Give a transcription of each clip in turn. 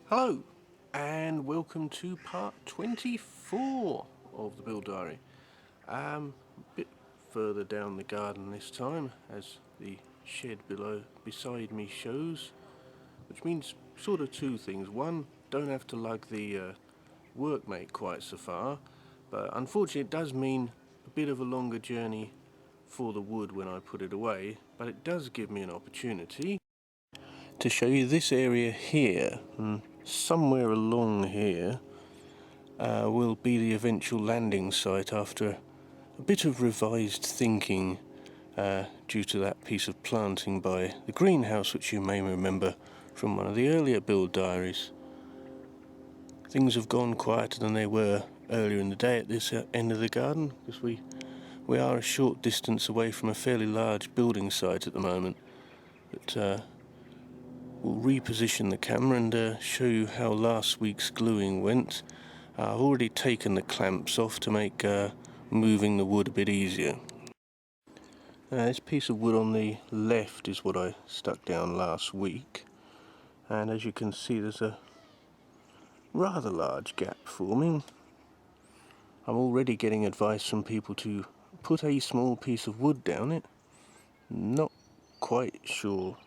Hello and welcome to part 24 of the Build Diary. A bit further down the garden this time, as the shed beside me shows, which means sort of two things. One, don't have to lug the workmate quite so far, but unfortunately it does mean a bit of a longer journey for the wood when I put it away, but it does give me an opportunity to show you this area here. Somewhere along here will be the eventual landing site after a bit of revised thinking due to that piece of planting by the greenhouse, which you may remember from one of the earlier build diaries. Things have gone quieter than they were earlier in the day at this end of the garden, because we are a short distance away from a fairly large building site at the moment. But we'll reposition the camera and show you how last week's gluing went. I've already taken the clamps off to make moving the wood a bit easier. This piece of wood on the left is what I stuck down last week, and as you can see there's a rather large gap forming. I'm already getting advice from people to put a small piece of wood down it. Not quite sure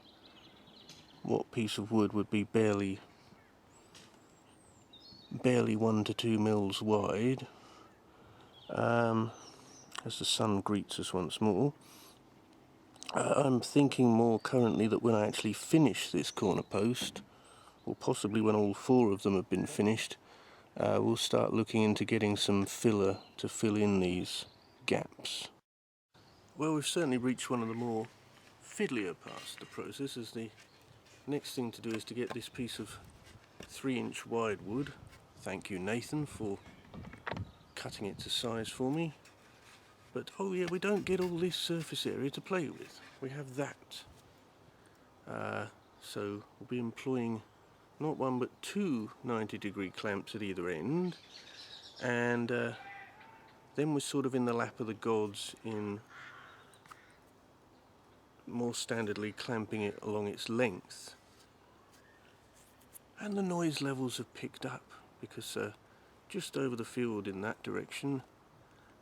what piece of wood would be barely 1 to 2 mils wide. As the sun greets us once more, I'm thinking more currently that when I actually finish this corner post, or possibly when all 4 of them have been finished, we'll start looking into getting some filler to fill in these gaps. Well, we've certainly reached one of the more fiddlier parts of the process, as the next thing to do is to get this piece of 3-inch wide wood. Thank you, Nathan, for cutting it to size for me. But oh yeah, we don't get all this surface area to play with. We have that. So we'll be employing not 1 but 2 90-degree clamps at either end, and then we're sort of in the lap of the gods in more standardly clamping it along its length. And the noise levels have picked up because just over the field in that direction,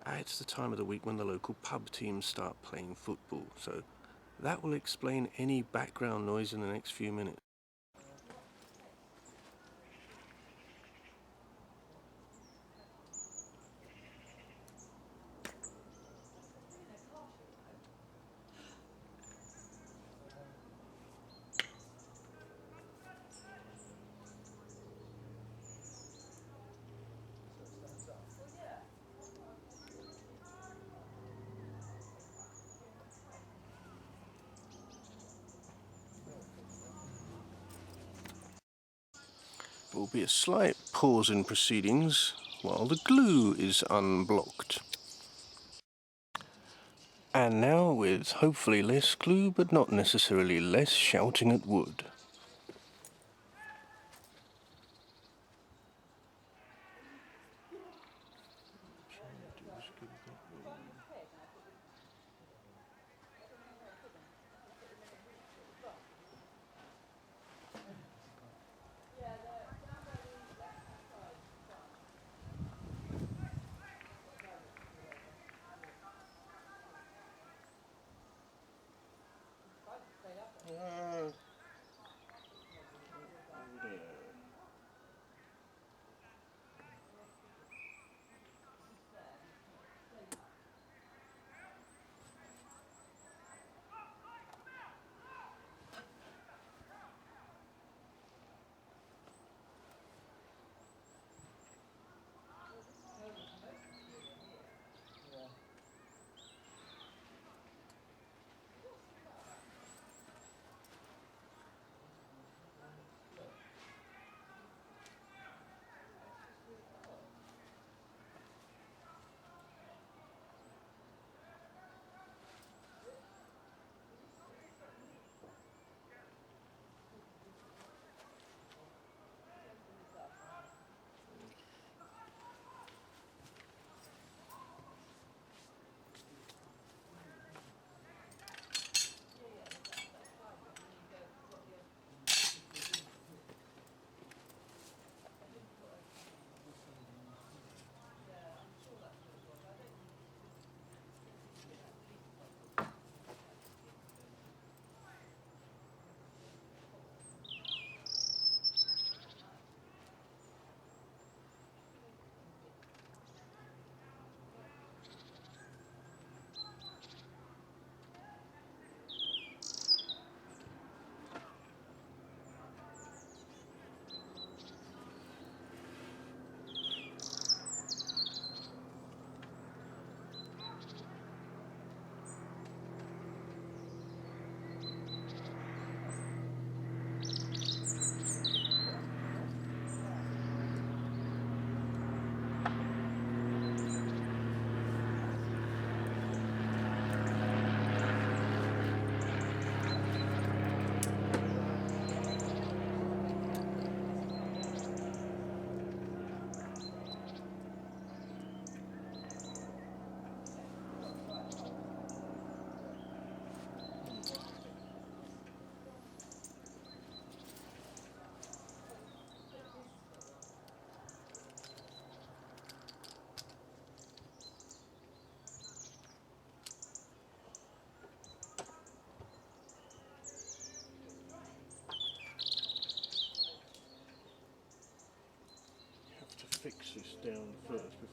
it's the time of the week when the local pub teams start playing football, so that will explain any background noise in the next few minutes. There will be a slight pause in proceedings while the glue is unblocked. And now with hopefully less glue, but not necessarily less shouting at wood.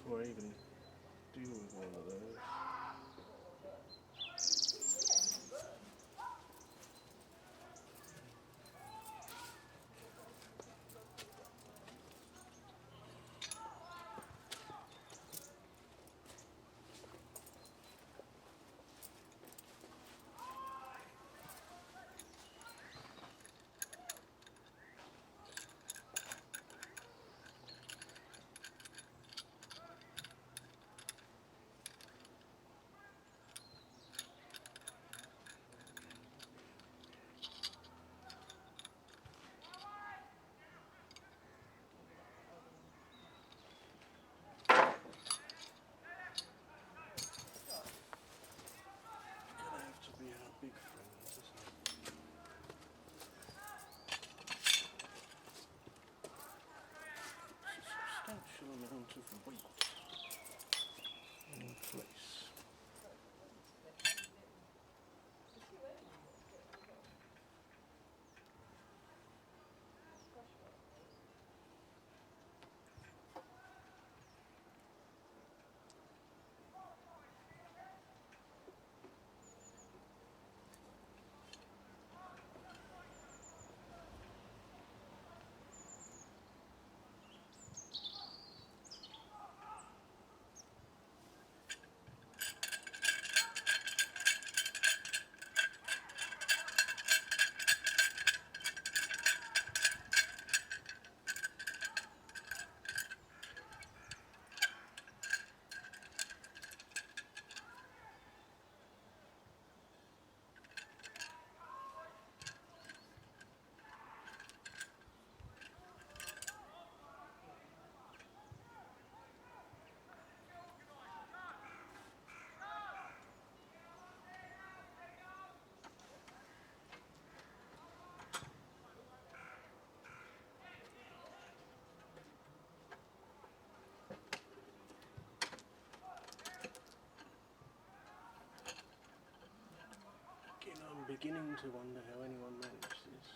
before I even deal with one of those. Gonna have to be our big friends, isn't it? Substantial amount of weight in place. I'm beginning to wonder how anyone managed this.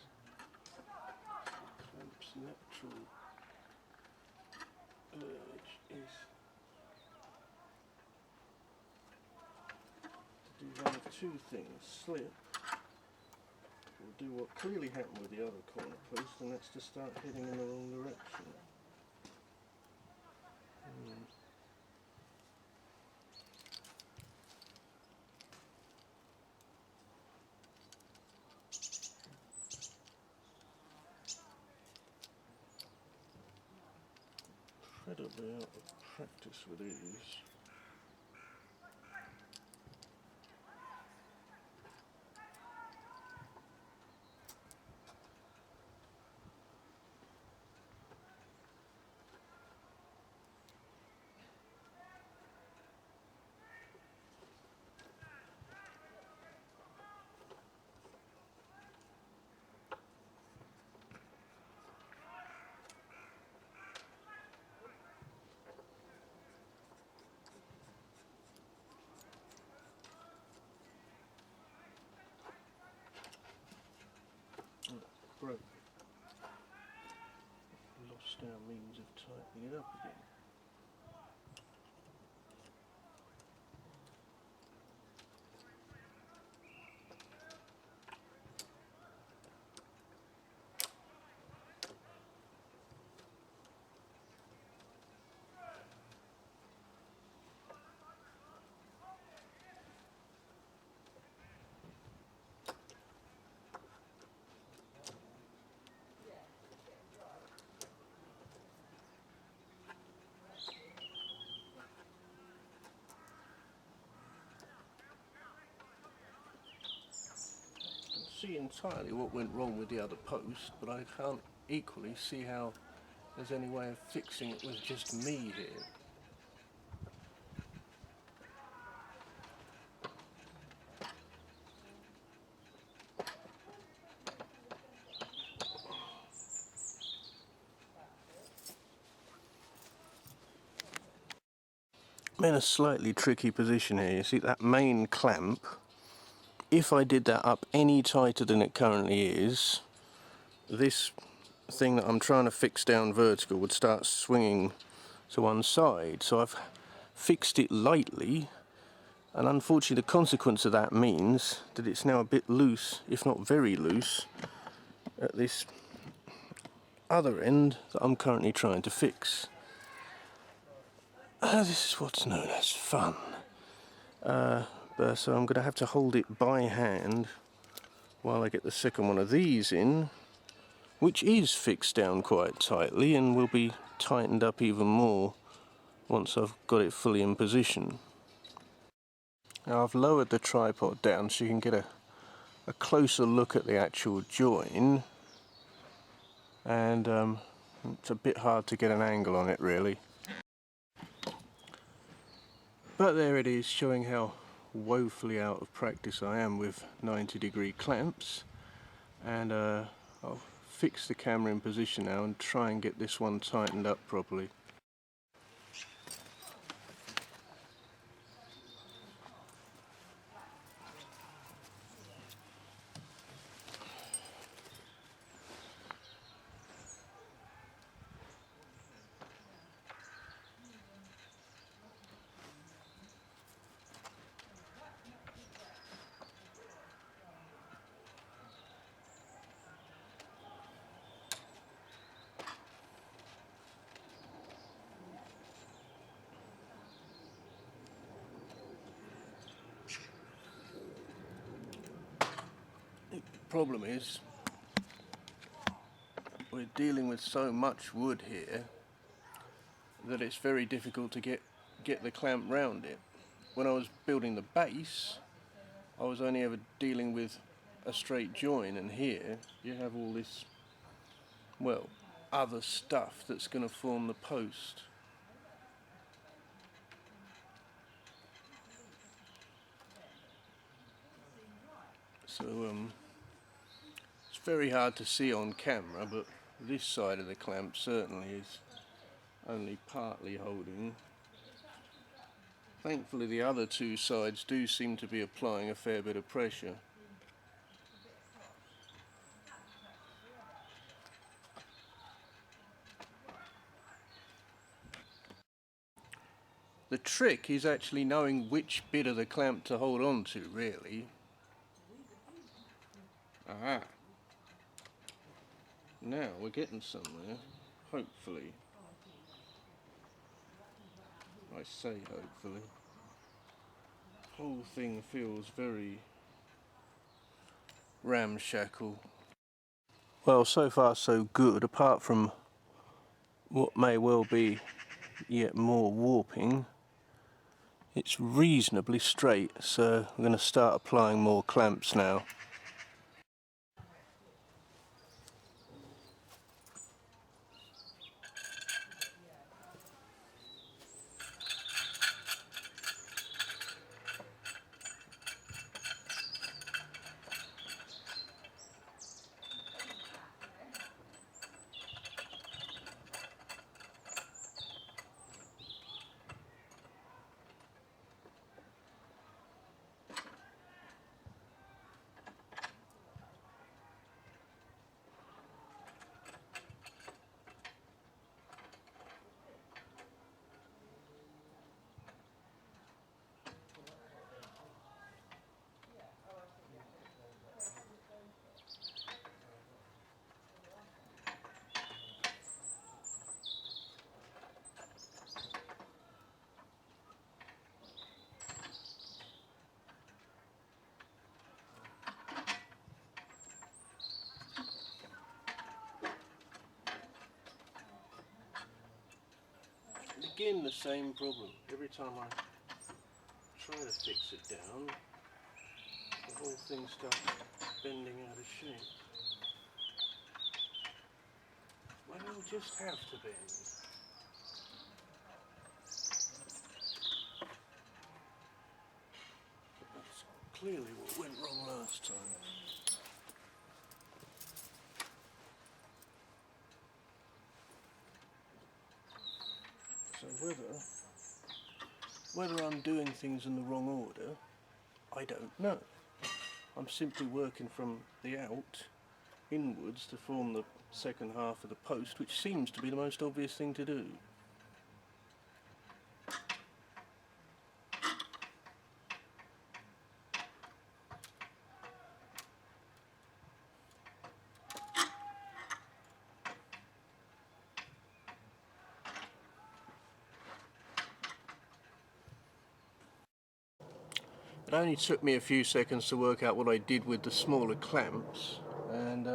Clamp's natural urge is to do one of two things: slip, or do what clearly happened with the other corner post, and that's to start heading in the wrong direction. Incredibly out of practice with these. Broke. Lost our means of tightening it up again. See entirely what went wrong with the other post, but I can't equally see how there's any way of fixing it with just me here. I'm in a slightly tricky position here. You see that main clamp? If I did that up any tighter than it currently is, this thing that I'm trying to fix down vertical would start swinging to one side. So I've fixed it lightly, and unfortunately the consequence of that means that it's now a bit loose, if not very loose, at this other end that I'm currently trying to fix. This is what's known as fun. So I'm going to have to hold it by hand while I get the second one of these in, which is fixed down quite tightly and will be tightened up even more once I've got it fully in position. Now I've lowered the tripod down so you can get a closer look at the actual join, and it's a bit hard to get an angle on it really. But there it is, showing how woefully out of practice I am with 90-degree clamps. And I'll fix the camera in position now and try and get this one tightened up properly. The problem is we're dealing with so much wood here that it's very difficult to get the clamp round it. When I was building the base, I was only ever dealing with a straight join, and here you have all this, well, other stuff that's going to form the post. So it's very hard to see on camera, but this side of the clamp certainly is only partly holding. Thankfully the other two sides do seem to be applying a fair bit of pressure. The trick is actually knowing which bit of the clamp to hold on to, really. Aha. Now we're getting somewhere, hopefully. I say hopefully. The whole thing feels very ramshackle. Well, so far so good, apart from what may well be yet more warping. It's reasonably straight, so I'm going to start applying more clamps now. Again, the same problem. Every time I try to fix it down, the whole thing starts bending out of shape. Well, it'll just have to bend. That's clearly what went wrong last time. So whether I'm doing things in the wrong order, I don't know. I'm simply working from the out inwards to form the second half of the post, which seems to be the most obvious thing to do. It only took me a few seconds to work out what I did with the smaller clamps, and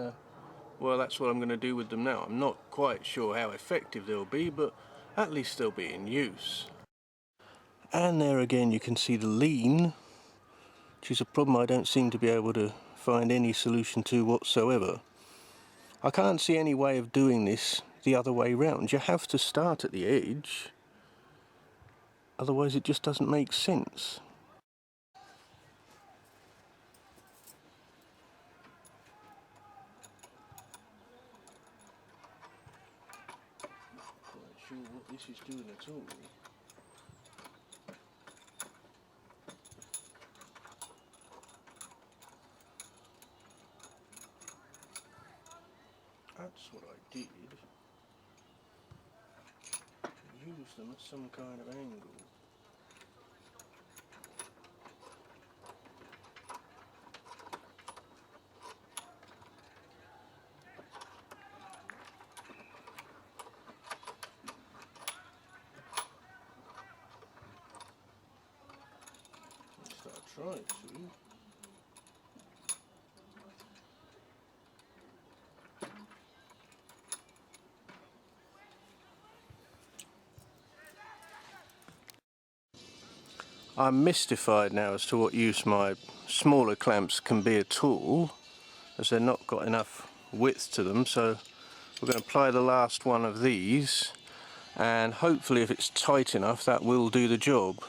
well, that's what I'm going to do with them now. I'm not quite sure how effective they'll be, but at least they'll be in use. And there again you can see the lean, which is a problem I don't seem to be able to find any solution to whatsoever. I can't see any way of doing this the other way round. You have to start at the edge, otherwise it just doesn't make sense. Not quite sure what this is doing at all. That's what I did. Use them at some kind of angle. At least I tried to. I'm mystified now as to what use my smaller clamps can be at all, as they're not got enough width to them. So we're going to apply the last one of these, and hopefully if it's tight enough that will do the job.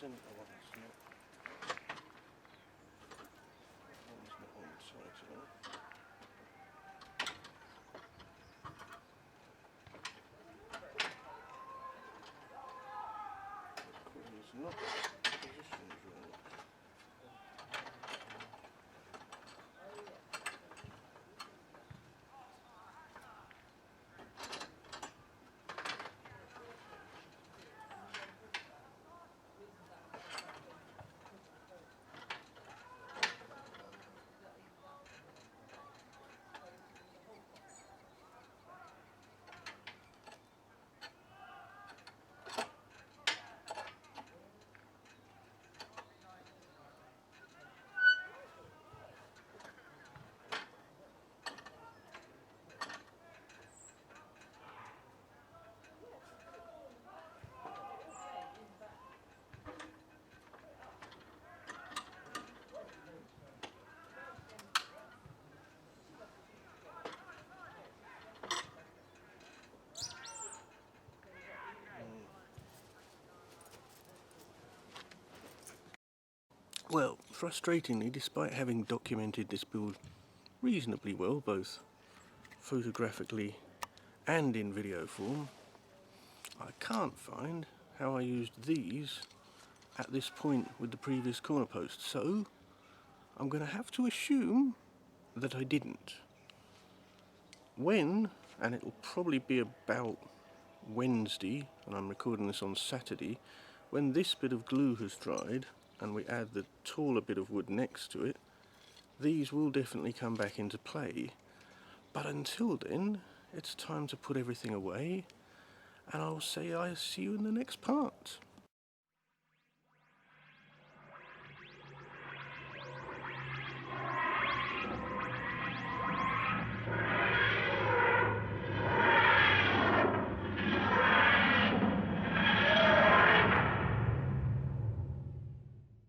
Centre one's not on tight enough. It's not positioned right. Well, frustratingly, despite having documented this build reasonably well, both photographically and in video form, I can't find how I used these at this point with the previous corner post, so I'm going to have to assume that I didn't. When, and it'll probably be about Wednesday, and I'm recording this on Saturday, when this bit of glue has dried and we add the taller bit of wood next to it, these will definitely come back into play. But until then, it's time to put everything away, and I'll say I see you in the next part.